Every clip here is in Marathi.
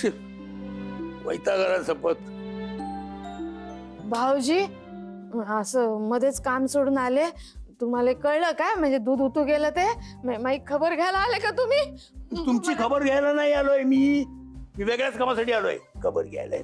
वैतागाला शपथ. भाऊजी असं मध्येच काम सोडून आले, तुम्हाला कळलं काय म्हणजे दूध उतू गेलं ते? माझी खबर घ्यायला आले का तुम्ही? तुमची खबर घ्यायला नाही आलोय मी वेगळ्याच कामासाठी आलोय. खबर घ्यायला.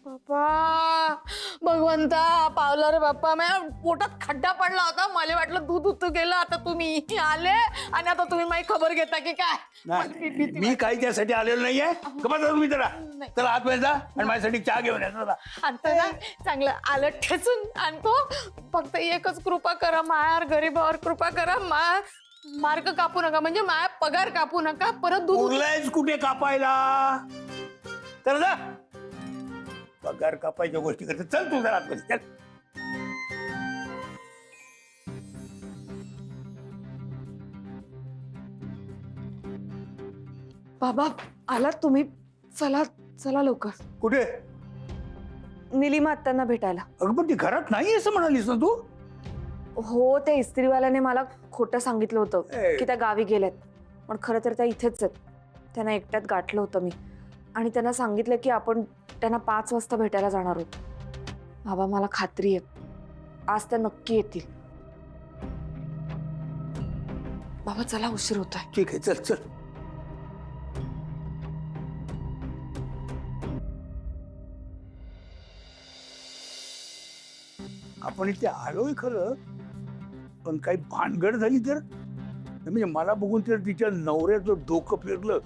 बाप्पा भगवंता, पावला रे बाप्पा. माझ्या पोटात खड्डा पडला होता, मला वाटलं दूध उतू गेलं. आता तुम्ही आले आणि आता तुम्ही माझी खबर घेता की काय? नाही, मी काही त्यासाठी आलेलो नाहीये. खबर तुम्ही चला आतमध्ये जा आणि माझ्यासाठी चहा घेऊन या. आता ना चांगलं आलं ठेचून आणतो. फक्त एकच कृपा करा, मायावर गरीबावर कृपा करा. मार्ग कापू नका, म्हणजे माया पगार कापू नका. परत दूध उरलायच कुठे कापायला? चल जा. पगार कापायच्या गोष्टी करते. चल तू जरा आतमध्ये चल. बाबा आलात तुम्ही? चला चला लवकर. कुठे? निलिमा आत्यांना भेटायला. अगं पण ती घरात नाही असं म्हणालीस ना तू? हो, त्या इस्त्रीवाल्याने मला खोटं सांगितलं होतं की त्या गावी गेल्यात, पण खरं तर त्या इथेच आहेत. त्यांना एकट्यात गाठलं होतं मी आणि त्यांना सांगितलं की आपण त्यांना 5 वाजता भेटायला जाणार आहोत. बाबा मला खात्री आहे आज त्या नक्की येतील. बाबा चला, उशीर होत आहे. ठीक आहे, चल चल. आपण इथे आलोय खरं, पण काही भानगड झाली तर म्हणजे मला बघून तर तिच्या नवऱ्याचं डोकं फिरलं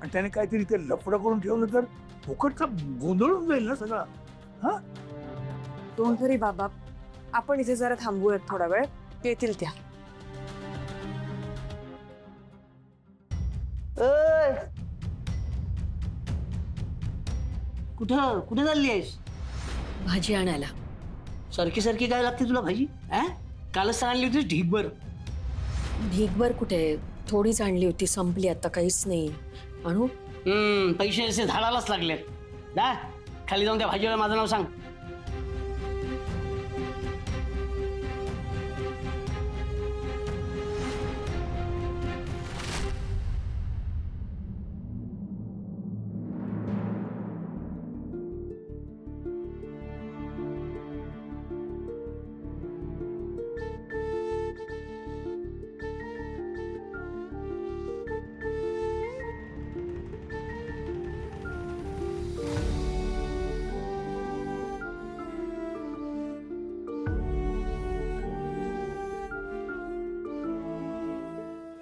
आणि त्याने काहीतरी ते लफडं करून ठेवलं तर फुकटचा गोंधळून जाईल ना सगळा. हा, डोंट वरी बाबा, आपण इथे जरा थांबूयात थोडा वेळ, येतील त्या. कुठं कुठे चालली आहेस? भाजी आणायला. सारखी सारखी काय लागते तुला भाजी? कालच आणली होती ढीगभर. ढीगभर कुठे, थोडीच आणली होती, संपली आता, काहीच नाही. आणू? पैसे असे झाडालाच लागलेत. जा खाली जाऊन त्या भाजीला माझं नाव सांग.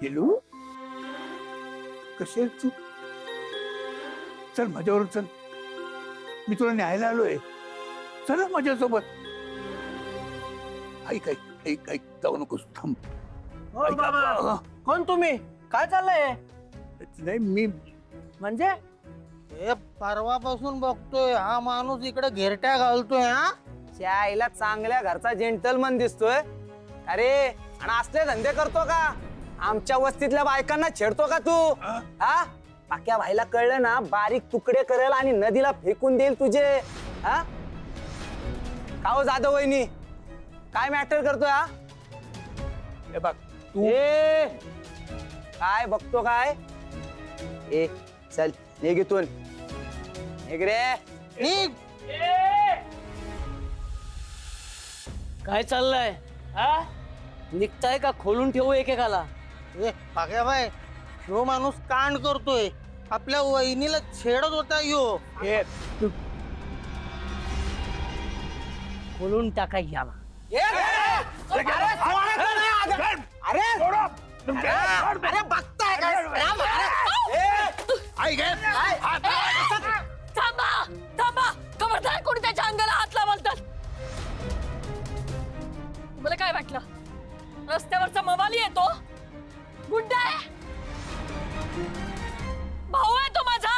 गेलो. कशी आहेस तू? चल माझ्यावर चल, मी तुला न्यायला आलोय. चल माझ्यासोबत. ऐक ऐक ऐक ऐक, जाऊ नकोस, थांब. कोण तुम्ही? काय चाललंय? नाही मी म्हणजे हे परवापासून बघतोय हा माणूस इकडे घेरट्या घालतोय. हा त्या आईला चांगल्या घरचा जेंटलमन दिसतोय. अरे आणि असले धंदे करतो का? आमच्या वस्तीतल्या बायकांना छेडतो का तू? हा, पाक्या भाईला कळलं ना बारीक तुकडे करेल आणि नदीला फेकून देईल तुझे. हा का हो जाधव वहिनी, काय मॅटर करतोय? हा हे बघ तू. ए काय बघतो काय? ए चल निघ इथून, निघ रे निघ. काय चाललंय? निघताय का खोलून ठेवू एकेकाला? ए पाक्या बाय, ह्यो माणूस कांड करतोय. आपल्या वहिनीला छेडत होता ह्यो. हे तू खोलून टाका याला. अरे बघताय थांबा थांबा, खबरदार कोणी त्याच्या अंगाला हात लावतात. तुम्हाला काय वाटलं रस्त्यावरचा मवाली येतो? गुंड आहे? भाऊ आहे तो माझा,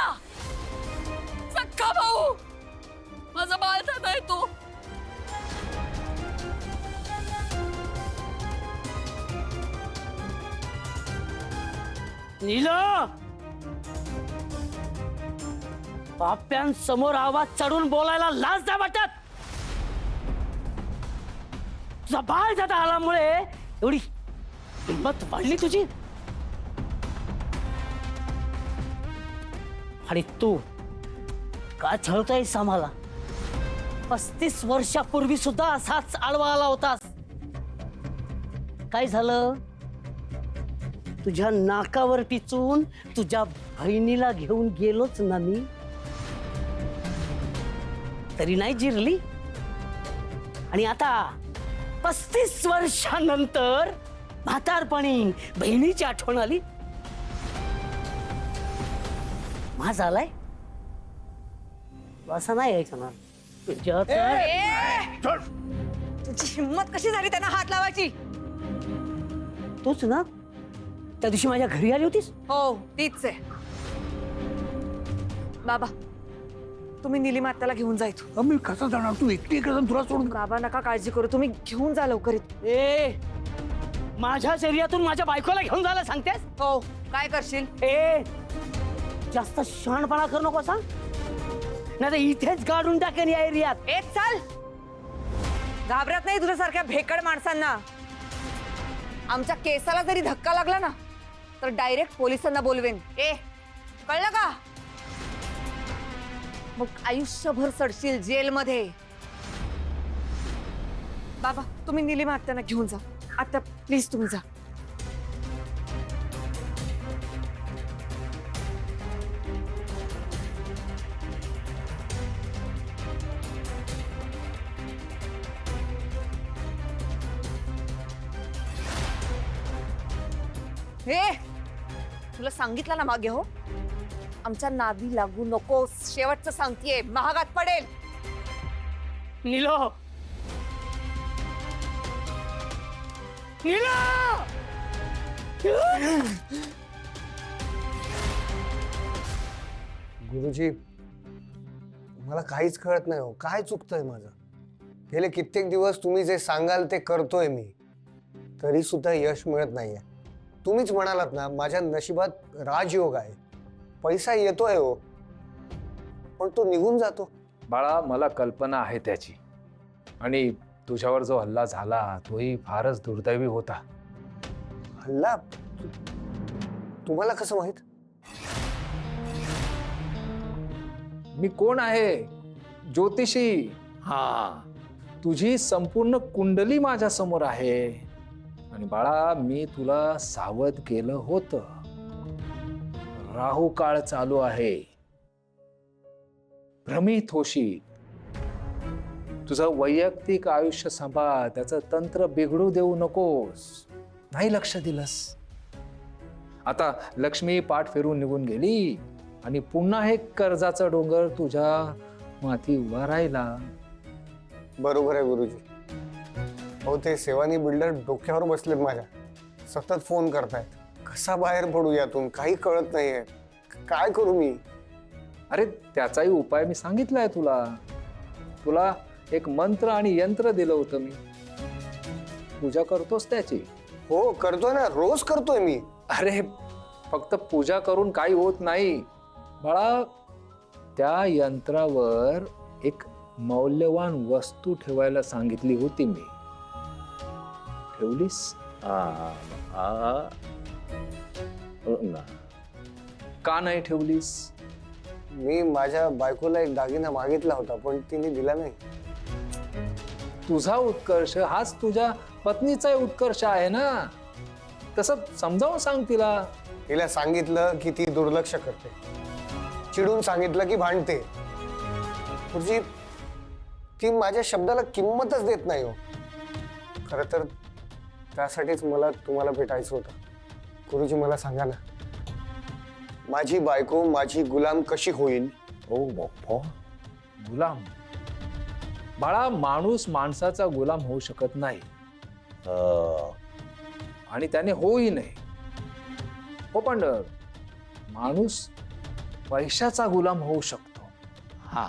सख्खा भाऊ, माझा बाळजादा आहे तो. नीला, बाप्यांसमोर आवाज चढून बोलायला लाज नाही वाटत? तुझा बाळजादा आल्यामुळे एवढी हिंमत वाढली तुझी? आणि तू का छळतोयस आम्हाला? 35 वर्षापूर्वी सुद्धा असाच आडवा आला होतास. काय झालं? तुझ्या नाकावर टिचून तुझ्या बहिणीला घेऊन गेलोच ना मी, तरी नाही जिरली. आणि आता 35 वर्षानंतर म्हातारपणी बहिणीची आठवण आली. माझा आलाय असं नाही ऐकणार तुझ्या तर. तुझी हिंमत कशी झाली त्यांना हात लावायची? तूच ना त्या दिवशी माझ्या घरी आली होतीस? हो तीच आहे. बाबा तुम्ही निलिमा आत्याला घेऊन जा इथून. मी कसं जाणार? तू एकटी एकदा तुला सोडून. बाबा नका काळजी करू, तुम्ही घेऊन जा लवकर. ए, माझ्या शरीरातून माझ्या बायकोला घेऊन जायला सांगतेस? हो काय करशील? ए, जास्त शहाणपणा करू नको सांग, नाही तर इथेच गाडून टाकेन या एरियात. ए चाल, घाबरत नाही तुझ्यासारख्या भेकड माणसांना. आमच्या केसाला जरी धक्का लागला ना तर डायरेक्ट पोलिसांना बोलवेन. ए कळलं का? मग आयुष्यभर सडशील जेलमध्ये. बाबा तुम्ही निलिमा आत्यांना घेऊन जा. आत्या प्लीज तुम्ही जा. हे तुला सांगितलं ना मागे, हो आमच्या नादी लागू नकोस. शेवटचं सांगतेय, महागात पडेल. नीलो, नीलो, गुरुजी मला काहीच कळत नाही हो, काय चुकतंय माझं? गेले कित्येक दिवस तुम्ही जे सांगाल ते करतोय मी, तरी सुद्धा यश मिळत नाहीये. तुम्हीच म्हणालात ना माझ्या नशिबात राजयोग आहे, पैसा येतोय हो, पण तो निघून जातो. बाळा, मला कल्पना आहे त्याची, आणि तुझ्यावर जो हल्ला झाला तोही फारच दुर्दैवी होता. हल्ला? तुम्हाला कसं माहित? मी कोण आहे? ज्योतिषी. हा, तुझी संपूर्ण कुंडली माझ्या समोर आहे. आणि बाळा, मी तुला सावध केलं होतं. राहू काळ चालू आहे, भ्रमित होशील. तुझं वैयक्तिक आयुष्य सांभाळ, त्याचं तंत्र बिघडू देऊ नकोस. नाही लक्ष दिलंस. आता लक्ष्मी पाठ फिरून निघून गेली आणि पुन्हा एक कर्जाचा डोंगर तुझ्या माथी उभा राहिला. बरोबर आहे गुरुजी. हो, ते सेवानी बिल्डर डोक्यावर बसलेत माझ्या, सतत फोन करतायत. कसा बाहेर पडू यातून काही कळत नाहीये. काय करू मी? अरे त्याचाही उपाय मी सांगितलाय तुला. तुला एक मंत्र आणि यंत्र दिलं होतं मी. पूजा करतोस त्याची? हो करतोय ना, रोज करतोय मी. अरे फक्त पूजा करून काही होत नाही बाळा. त्या यंत्रावर एक मौल्यवान वस्तू ठेवायला सांगितली होती मी. ठेवलीस? का नाही ठेवलीस? मी माझ्या बायकोला एक दागिना मागितला होता, पण तिने दिला नाही. तुझा उत्कर्ष हाच तुझ्या पत्नीचा उत्कर्ष आहे ना. तसं समजावून सांग तिला. तिला सांगितलं की ती दुर्लक्ष करते, चिडून सांगितलं की भांडते. गुरुजी, ती माझ्या शब्दाला किंमतच देत नाही हो. खरं तर त्यासाठीच मला तुम्हाला भेटायचं होतं. गुरुजी मला सांगा ना, माझी बायको माझी गुलाम कशी होईल? ओ बाप्पा, गुलाम? बाळा, माणूस माणसाचा गुलाम होऊ शकत नाही, आणि त्याने होई नाही. हो, पण माणूस पैशाचा गुलाम होऊ शकतो. हा,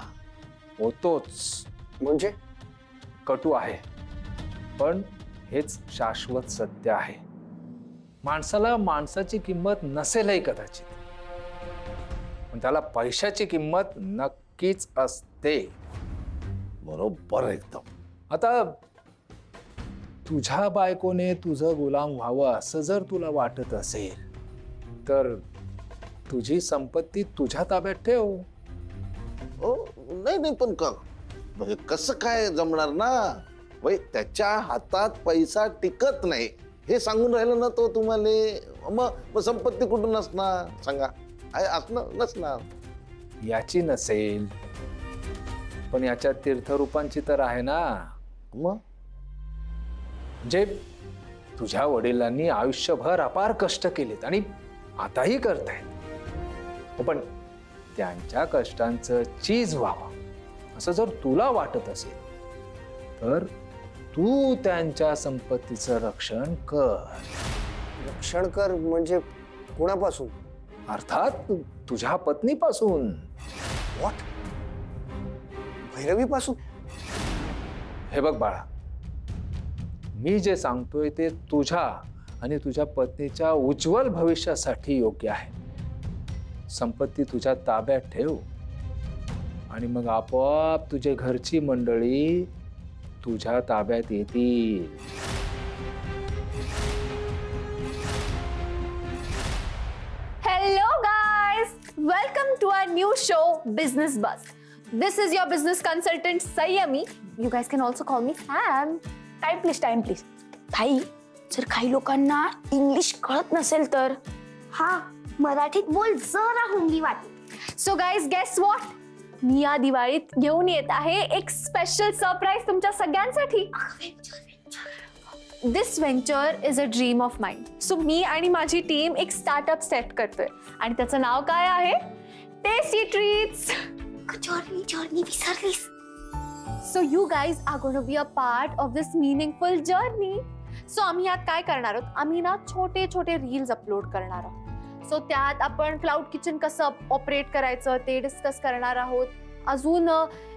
होतोच. म्हणजे? कटू आहे, पण हेच शाश्वत सत्य आहे. माणसाला माणसाची किंमत नसेलही कदाचित, पण त्याला पैशाची किंमत नक्कीच असते. बरोबर एकदम. आता तुझ्या बायकोने तुझं गुलाम व्हावं असं जर तुला वाटत असेल तर तुझी संपत्ती तुझ्या ताब्यात ठेव. हो, नाही नाही पण म्हणजे कसं काय जमणार ना? वय त्याच्या हातात पैसा टिकत नाही हे सांगून राहिलं ना तो तुम्हाला, मग संपत्ती कुठून असणार सांगा? असणार नसणार. याची नसेल पण याच्या तीर्थरूपांची तर आहे ना. मग म्हणजे तुझ्या वडिलांनी आयुष्यभर अपार कष्ट केलेत आणि आताही करतायत, पण त्यांच्या कष्टांचं चीज व्हावं असं जर तुला वाटत असेल तर तू त्यांच्या संपत्तीचं रक्षण कर. रक्षण कर म्हणजे कोणापासून? अर्थात तुझ्या पत्नीपासून. व्हॉट? भैरवीपासून? हे बघ बाळा, मी जे सांगतोय ते तुझ्या आणि तुझ्या पत्नीच्या उज्ज्वल भविष्यासाठी योग्य आहे. संपत्ती तुझ्या ताब्यात ठेव आणि मग आपोआप तुझे घरची मंडळी तुझ्या ताब्यात येतील. Hello guys, welcome to our new show Business Buzz. This is your business consultant Sayami. You guys can also call me Sam. Time please. ताई, जर काही लोकांना इंग्लिश कळत नसेल तर हा मराठीत बोल जरा हुंगी वाट. So guys, guess what? मी या दिवाळीत घेऊन येत आहे एक स्पेशल सरप्राईज तुमच्या सगळ्यांसाठी. This venture is a dream of mind. So मी आणि माझी टीम एक स्टार्टअप सेट करतोय आणि त्याचं नाव काय आहे? Tasty treats. जर्नी विसरलीस. So you guys are going to be a part of this meaningful journey. So आम्ही यात काय करणार आहोत? आम्ही ना छोटे छोटे रील्स अपलोड करणार आहोत. सो त्यात आपण क्लाउड किचन कसं ऑपरेट करायचं ते डिस्कस करणार आहोत. अजून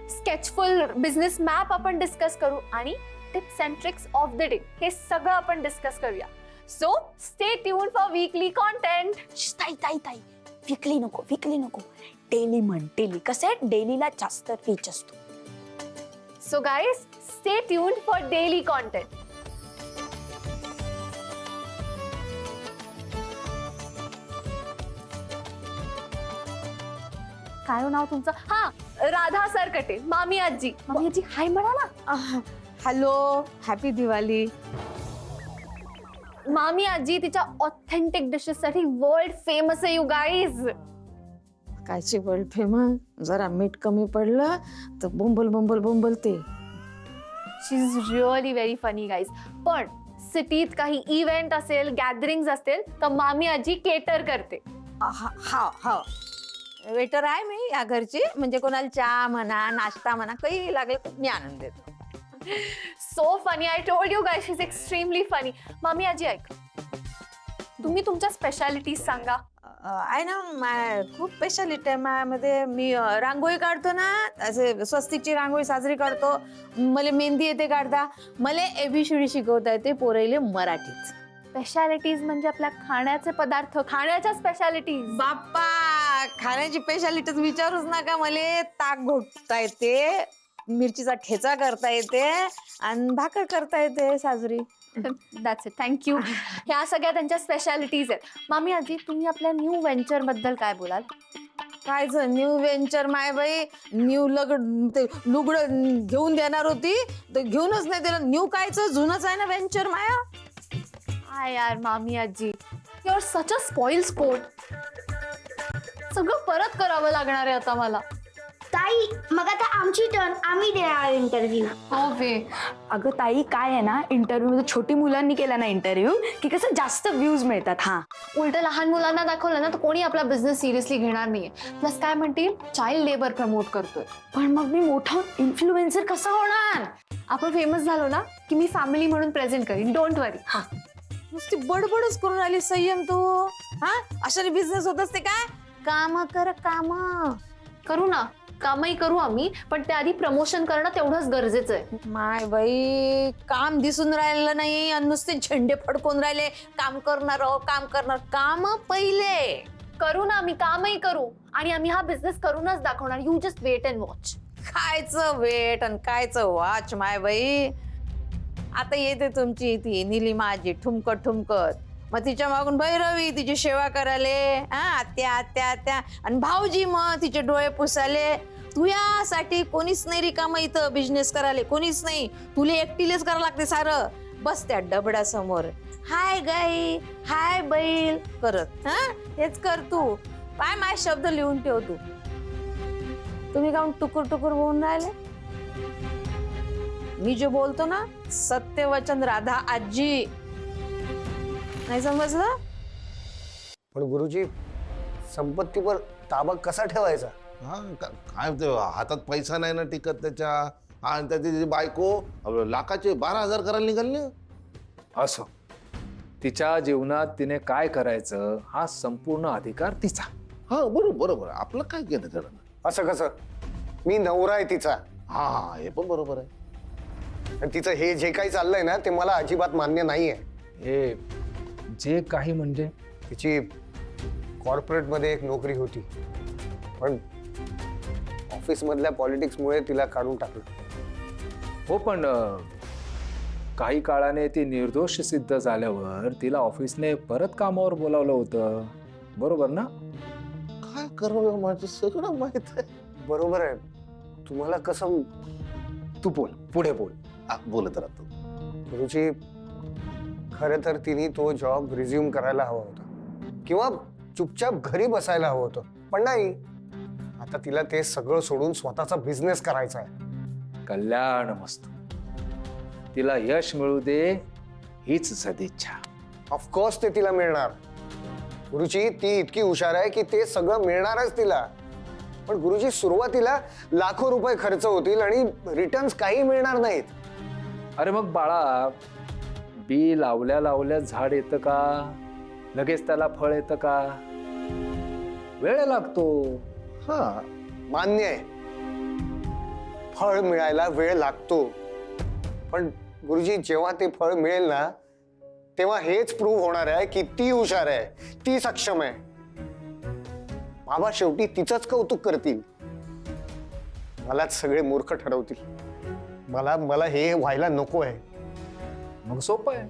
स्केचफुल बिझनेस मॅप आपण डिस्कस करू आणि tips and tricks of the day हे सगळं आपण डिस्कस करूया. So stay tune for weekly content. ताई विकली नको डेली म्हण. डेली कसं आहे, डेलीला जास्त रीच असतो. So guys, stay tuned for daily content. काय हो नाव तुमचं? हा, राधा सरकटे. मामी आजी हाय म्हणा ना. Hello, happy Diwali. मामी आजी तिच्या ऑथेंटिक डिशेस साठी वर्ल्ड फेमस आहे. यू गाईज कायची वर्ल्ड फेमस? जरा मीठ कमी पडलं तर बोंबलते. She is really very funny guys. पण सिटीत काही इव्हेंट असेल, गॅदरिंग असतील तर मामी आजी केटर करते. हा वेटर आहे मी या घरची. म्हणजे कोणाला चहा म्हणा, नाश्ता म्हणा, काही लागेल तर मी आणून देतो. So funny. I told you guys, she is extremely funny. मामी आजी ऐक, तुम्ही तुमच्या स्पेशालिटीज सांगा. आहे ना, खूप स्पेशालिटी आहे माझ्यामध्ये. मी रांगोळी काढतो ना, असे स्वस्तिकची रांगोळी साजरी करतो. मला मेहंदी येते काढता. मला ABCD शिकवता येते पोरैले मराठीत. स्पेशालिटीज म्हणजे आपल्या खाण्याचे पदार्थ, खाण्याच्या स्पेशालिटीज. बाप्पा, खाण्याची स्पेशालिटीज विचारूच नका. मला ताक घोटता येते, मिरचीचा ठेचा करता येते आणि भाकर करता येते साजरी. That's it. थँक्यू. ह्या सगळ्या त्यांच्या स्पेशालिटीज आहेत. मामी आजी, तुम्ही आपल्या न्यू व्हेंचर बद्दल काय बोलाल? कायचं न्यू व्हेंचर? माय बाई, न्यू लुगडं घेऊन देणार होती तर घेऊनच नाही दिलं. न्यू कायचं, जुनच आहे ना व्हेंचर माया. हाय यार मामी आजी, you R such a spoil sport. सगळं परत करावं लागणार आहे आता मला. ताई, मग आता आमची टर्न, आम्ही देणार इंटरव्ह्यू. हो वे. अगं ताई, काय आहे ना, इंटरव्ह्यू मध्ये छोटी मुलांनी केला ना इंटरव्ह्यू की कसं जास्त व्ह्यूज मिळतात. हा, उलट लहान मुलांना दाखवलं ना तर कोणी आपला बिझनेस सिरियसली घेणार नाहीये. प्लस काय म्हणतील, चाइल्ड लेबर प्रमोट करतोय. पण मग मी मोठा इन्फ्लुएन्सर कसा होणार? आपण फेमस झालो ना की मी फॅमिली म्हणून प्रेझेंट करीन. डोंट वरी. नुसती बडबडच करून आली संयम तू. हा, अशाने बिझनेस होत असते काय? काम कर, काम करू ना, कामही करू आम्ही, पण त्याआधी प्रमोशन करणं तेवढंच गरजेचं आहे. माय बाई, काम दिसून राहिलं नाही आणि नुसते झेंडे फडकून राहिले. काम करणार, काम पहिले करू ना, आम्ही कामही करू आणि आम्ही हा बिझनेस करूनच दाखवणार. You just wait and watch. खायचं वेट आणि कायचं वॉच. माय बाई, आता येते तुमची ती निलिमा आजी ठुमकत. मग तिच्या मागून भैरवी तिची सेवा करायले. आत्या आणि भाऊजी मग तिचे डोळे पुसाले. तुझ्यासाठी कोणीच नाही रिकामं इथं बिझनेस करायला, कोणीच नाही. तुला एकटीलेच करावं लागते सारं. बस त्या डबड्यासमोर हाय गाई हाय बैल करत. हा हेच कर तू. काय माझे शब्द लिहून ठेव तू. तुम्ही काऊन टुकुर टुकुर बोलून राहिले? मी जे बोलतो ना सत्यवचन राधा आजी. नाही समजलं? पण गुरुजी संपत्तीवर ताबा कसा ठेवायचा? हा काय ते हातात पैसा नाही ना टिकत त्याच्या. आणि त्याची बायको लाखाचे 12,000 करायला निघाली. असो, तिच्या जीवनात तिने काय करायचं हा संपूर्ण अधिकार तिचा. हा बरोबर बरोबर, आपलं काय केलं त्याला. असं कसं? मी नवरा आहे तिचा. हा हे पण बरोबर आहे. आणि तिचं हे जे काही चाललंय ना ते मला अजिबात मान्य नाहीये. हे जे काही म्हणजे तिची कॉर्पोरेटमध्ये एक नोकरी होती, पण ऑफिसमधल्या पॉलिटिक्समुळे तिला काढून टाकलं. हो, पण काही काळाने ती निर्दोष सिद्ध झाल्यावर तिला ऑफिसने परत कामावर बोलावलं होतं, बरोबर ना? काय करावं माझं सगळं माहित आहे. बरोबर आहे. तुम्हाला कसं? तू बोल, पुढे बोल. बोलत राहतो. गुरुजी खरं तर तिने तो जॉब रिझ्यूम करायला हवा होता किंवा चुपचाप घरी बसायला हवं होतं, पण नाही. आता तिला ते सगळं सोडून स्वतःचा बिझनेस करायचा आहे. कल्याण मस्त. तिला यश मिळू दे हीच सदिच्छा. ऑफकोर्स ते तिला मिळणार. गुरुजी ती इतकी हुशार आहे की ते सगळं मिळणारच तिला. पण गुरुजी सुरुवातीला लाखो रुपये खर्च होतील आणि रिटर्न्स काही मिळणार नाहीत. अरे मग बाळा, बी लावल्या लावल्या झाड येतं का? लगेच त्याला फळ येतं का? वेळ लागतो. हा मान्य आहे, फळ मिळायला वेळ लागतो. पण गुरुजी जेव्हा ते फळ मिळेल ना तेव्हा हेच प्रूव्ह होणार आहे की ती हुशार आहे, ती सक्षम आहे. बाबा शेवटी तिचंच कौतुक करतील, मलाच सगळे मूर्ख ठरवतील. मला हे व्हायला नको आहे. मग सोपं आहे,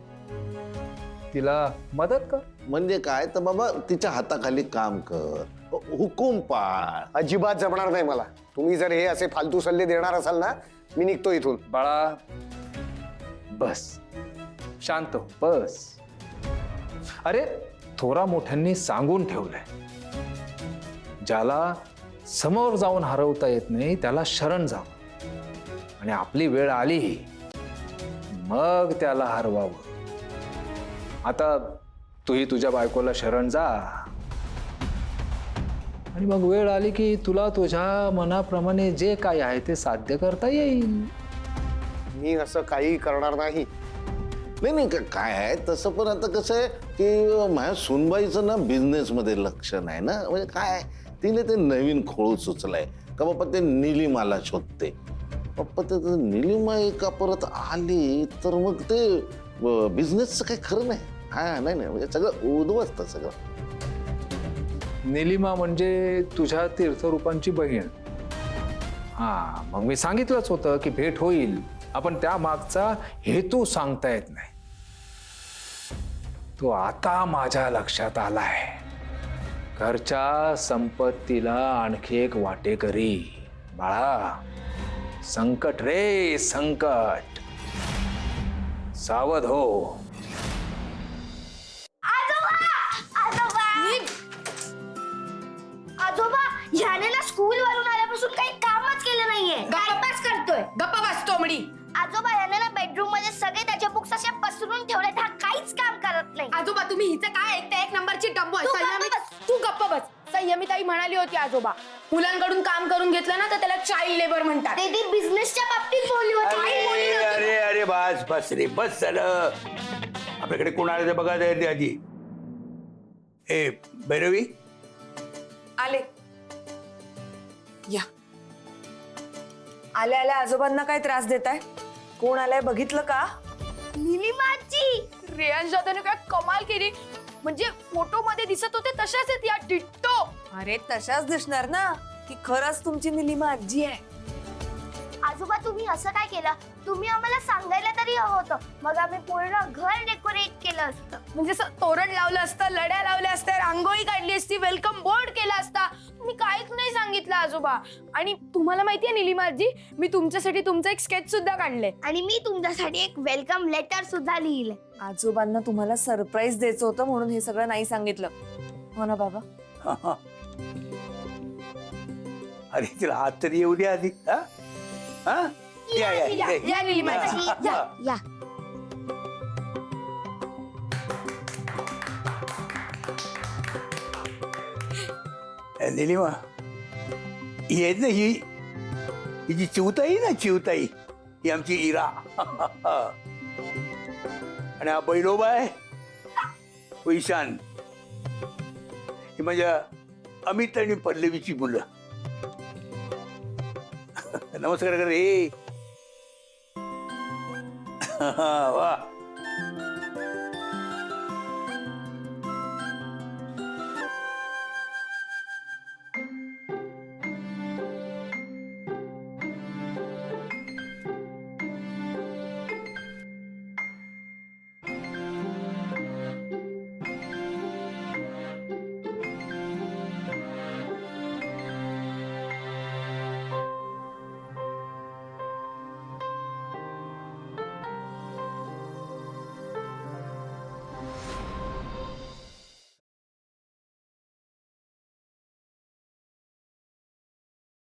तिला मदत कर. म्हणजे काय तर बाबा तिच्या हाताखाली काम कर, हुकूम पाळ. अजिबात जमणार नाही मला. तुम्ही जर हे असे फालतू सल्ले देणार असाल ना मी निघतो इथून. बाळा बस, शांत हो, बस. अरे थोरा मोठ्यांनी सांगून ठेवलंय, ज्याला समोर जाऊन हरवता येत नाही त्याला शरण जावं, आणि आपली वेळ आली मग त्याला हरवावं. आता तूही तुझ्या बायकोला शरण जा, आणि मग वेळ आली की तुला तुझ्या मनाप्रमाणे जे काय आहे ते साध्य करता येईल. मी असं काही करणार नाही. नाही काय आहे तसं, पण आता कसं आहे की माझ्या सुनबाईचं ना बिझनेस मध्ये लक्ष नाही ना. म्हणजे काय तिने ते नवीन खोळ सुचलाय का बाप्पा ते निलिमाला शोधते. पप्पा ते निलिमा एका परत आली तर मग ते बिझनेसचं काही खरं नाही. हा नाही म्हणजे सगळं उद्ध्वस्त सगळं. निलिमा म्हणजे तुझ्या तीर्थरूपांची बहीण. हा मग मी सांगितलंच होतं की भेट होईल, आपण त्या मागचा हेतू सांगता येत नाही. तो आता माझ्या लक्षात आलाय. घरच्या संपत्तीला आणखी एक वाटेकरी. बाळा संकट रे संकट, सावध हो. आजोबा ह्याने ना स्कूल वरून आल्यापासून काही कामच केलं नाहीये. टाइमपास करतोय. गप्पा बसतो म्हणी. आजोबा ह्याने ना बेडरूम मध्ये सगळे त्याचे बुक्स असे पसरून ठेवलेत. हा काहीच काम करत नाही. आजोबा तुम्ही हिचं काय ऐकताय? एक नंबरची डब्बू आहे. तू संयमी गप्प बस. तू गप्प बस. संयमीताई म्हणाली होती आजोबा, मुलांकडून काम करून घेतलं ना तर त्याला चाइल्ड लेबर म्हणतात. ते ती बिझनेसच्या बाबतीत बोलली होती. काही बोलली अरे नव्हती. अरे अरे बस रे, बस झालं. आपल्याकडे कोण आले ते बघा ते आधी. ए भैरवी आले. या आल्या आल्या आजोबांना काय त्रास देताय? कोण आलाय बघितलं का? निलिमाची. रेयांश त्याने काय कमाल केली. म्हणजे फोटो मध्ये दिसत होते तशाच आहेत या, डिट्टो. अरे तशाच दिसणार ना की खरंच तुमची निलिमा आजी आहे. आजोबा तुम्ही असं काय केलं? तुम्ही आम्हाला सांगायला तरी हवं होतं. मग आम्ही पूर्ण घर डेकोरेट केलं असतं. म्हणजे असं तोरण लावलं असतं, लड्या लावल्या असत्या, रांगोळी काढली असती, वेलकम बोर्ड केला असता. तुम्ही काहीच नाही सांगितलं घेतला आजोबा. आणि तुम्हाला माहितीये निलिमाजी, मी तुमच्यासाठी तुमचं एक स्केच सुद्धा काढलंय. आणि मी तुमच्यासाठी एक वेलकम लेटर सुद्धा लिहिलंय. आजोबांना तुम्हाला सरप्राईज द्यायचं होतं म्हणून हे सगळं नाही सांगितलं, हो ना बाबा? अरे तिला हात तरी येऊ दे आधी. हा? हा? या या या, या निलिमाजी, या या. निलिमा, ही आहेत ना, ही जी चिवताई ना, चिवताई, ही आमची इरा. आणि हा बैलोबा आहे ईशान, ही माझ्या अमित आणि पल्लवीची मुलं. नमस्कार कर रे. वा